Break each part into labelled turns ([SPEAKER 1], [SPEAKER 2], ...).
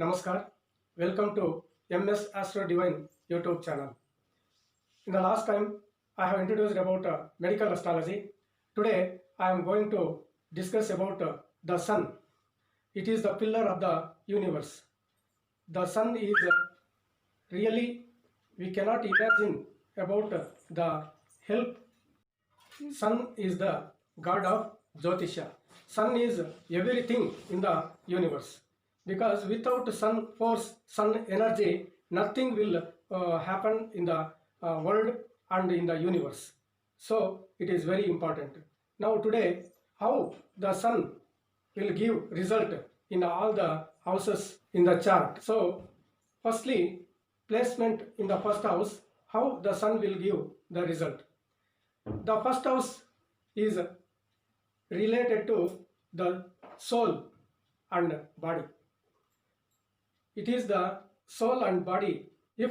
[SPEAKER 1] Namaskar. Welcome to MS Astro Divine YouTube channel. In the last time, I have introduced about medical astrology. Today, I am going to discuss about the sun. It is the pillar of the universe. The sun is really, we cannot imagine about the help. Sun is the god of Jyotisha. Sun is everything in the universe. Because without sun force, sun energy, nothing will happen in the world and in the universe. So it is very important. Now today, how the sun will give result in all the houses in the chart. So firstly, placement in the first house, how the sun will give the result. The first house is related to the soul and body. It is the soul and body. If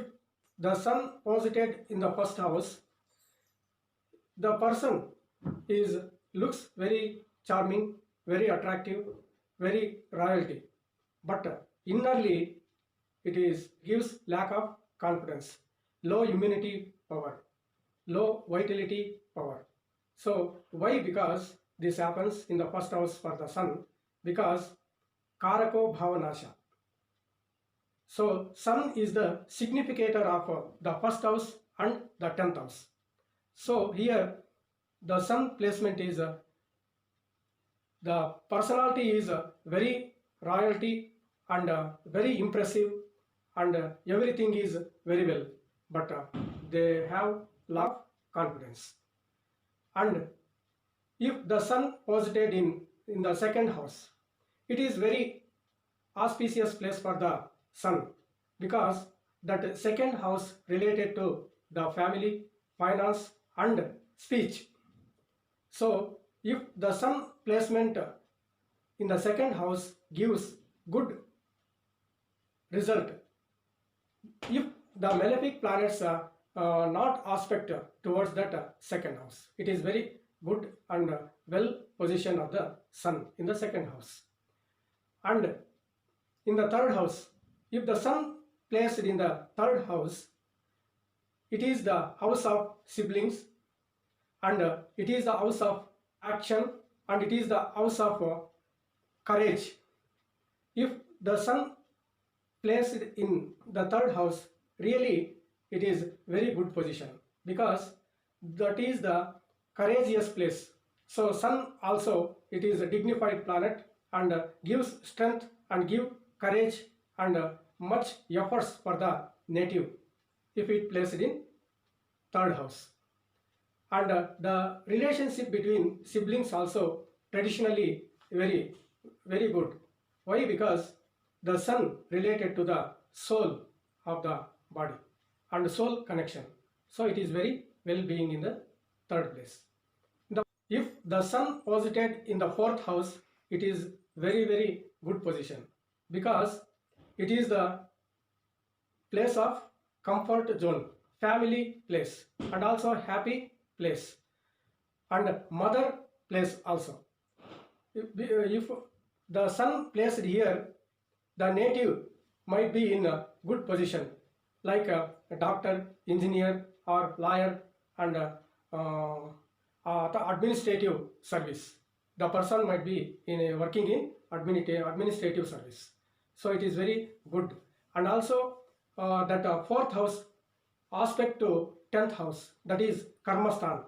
[SPEAKER 1] the sun posited in the first house, the person looks very charming, very attractive, very royalty. But innerly, gives lack of confidence, low immunity power, low vitality power. So why? Because this happens in the first house for the sun, because Karako Bhavanasha. So sun is the significator of the first house and the 10th house. So here the sun placement is the personality is very royalty and very impressive, and everything is very well, but they have lot of confidence. And if the sun posited in the second house, it is very auspicious place for the sun, because that second house related to the family, finance and speech. So if the sun placement in the second house gives good result, if the malefic planets are not aspect towards that second house, it is very good and well position of the sun in the second house. And in the third house, if the sun placed in the third house, it is the house of siblings, and it is the house of action, and it is the house of courage. If the sun placed in the third house, really it is very good position, because that is the courageous place. So sun also, it is a dignified planet and gives strength and give courage and much efforts for the native if it placed in third house. And the relationship between siblings also traditionally very good. Why? Because the sun related to the soul of the body and soul connection. So it is very well being in the third place. If the sun posited in the fourth house, it is very good position, because it is the place of comfort zone, family place, and also happy place, and mother place also. If the sun placed here, the native might be in a good position, like a doctor, engineer or lawyer, and the administrative service. The person might be working in administrative service. So it is very good. And also that fourth house aspect to 10th house, that is karmastan.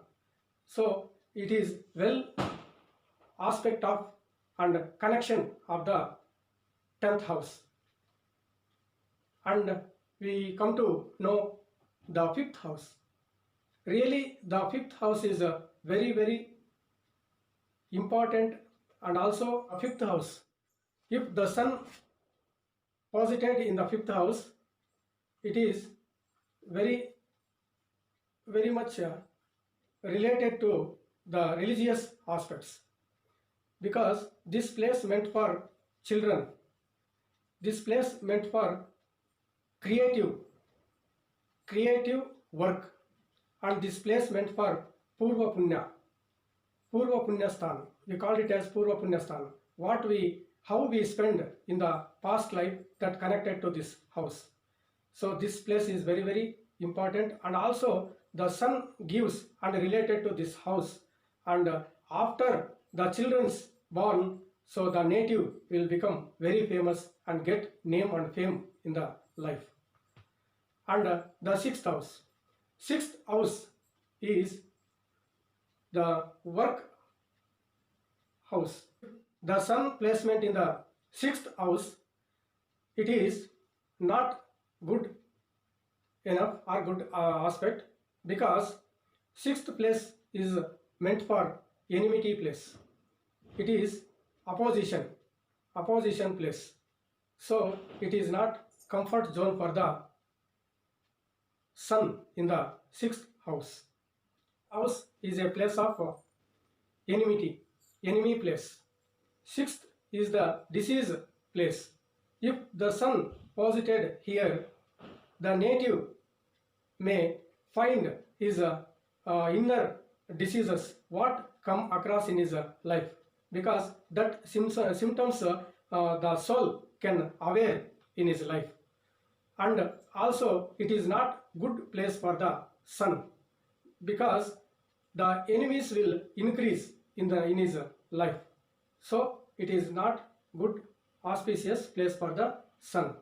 [SPEAKER 1] So it is well aspect of and connection of the 10th house. And we come to know the fifth house. Really the fifth house is a very important. And also a fifth house, if the sun posited in the fifth house, it is very much related to the religious aspects, because this place meant for children, this place meant for creative work, and this place meant for Purva Punya Sthan. We call it as Purva Punya Sthan. What we how we spend in the past life that connected to this house. So this place is very very important, and also the sun gives and related to this house, and after the children's born, so the native will become very famous and get name and fame in the life. And the sixth house is the work house. The sun placement in the sixth house, it is not good enough or good aspect, because sixth place is meant for enmity place. It is opposition place. So it is not comfort zone for the sun in the sixth house. House is a place of enemy place. Sixth is the disease place. If the sun posited here, the native may find his inner diseases what come across in his life, because that symptoms the soul can aware in his life. And also it is not good place for the sun, because the enemies will increase in his life. So it is not good auspicious place for the sun.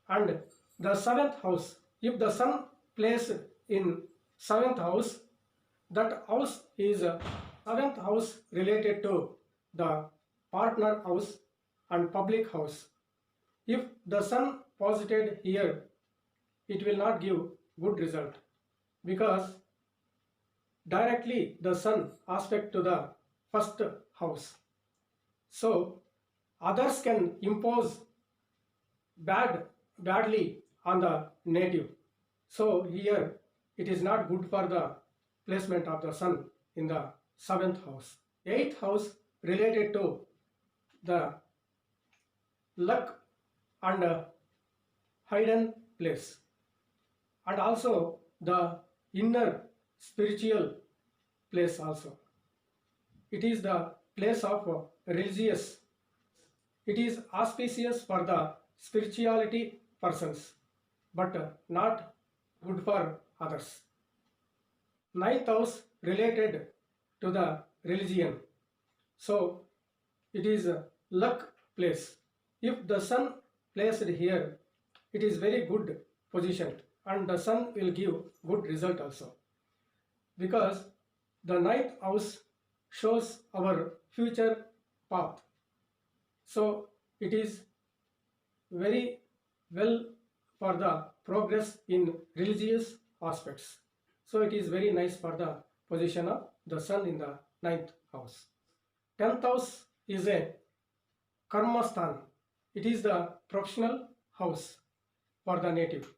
[SPEAKER 1] And the seventh house, if the sun placed in seventh house, that house is seventh house related to the partner house and public house. If the sun posited here, it will not give good result, because directly the sun aspect to the first house. So others can impose badly on the native. So here it is not good for the placement of the sun in the seventh house. Eighth house related to the luck and hidden place, and also the inner spiritual place also. It is the place of religious. It is auspicious for the spirituality persons, but not good for others. Ninth house related to the religion. So it is a luck place. If the sun placed here, it is very good position, and the sun will give good result also, because the ninth house shows our future path. So it is very well for the progress in religious aspects. So it is very nice for the position of the sun in the ninth house. 10th house is a karmastan. It is the professional house for the native.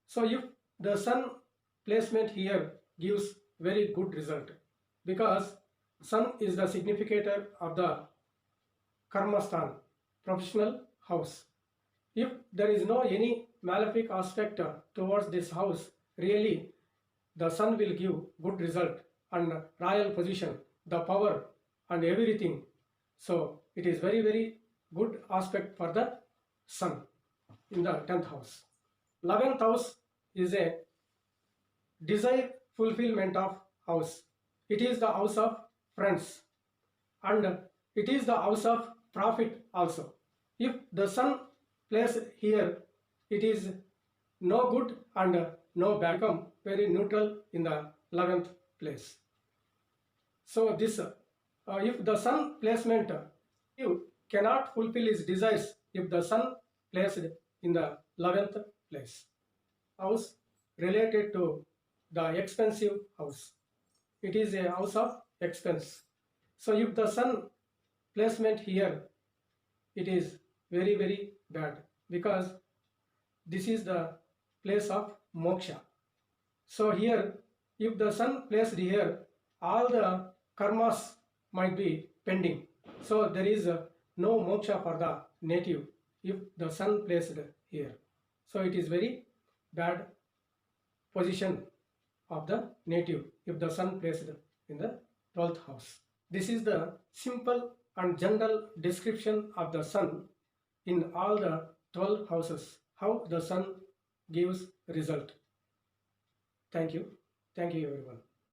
[SPEAKER 1] So if the sun placement here gives very good result, because sun is the significator of the karmastan, professional house. If there is no any malefic aspect towards this house, really the sun will give good result and royal position, the power and everything. So it is very very good aspect for the sun in the 10th house. 11th house is a desire fulfillment of house. It is the house of friends, and it is the house of profit also. If the sun placed here, it is no good and no bad, become very neutral in the 11th place. So this if the sun placement, you cannot fulfill his desires if the sun placed in the 11th place. House related to the expensive house. It is a house of expense. So if the sun placement here, it is very very bad, because this is the place of moksha. So here if the sun placed here, all the karmas might be pending. So there is no moksha for the native if the sun placed here. So it is very bad position of the native if the sun placed in the 12th house. This is the simple and general description of the sun in all the 12 houses, how the sun gives result. Thank you. Thank you everyone.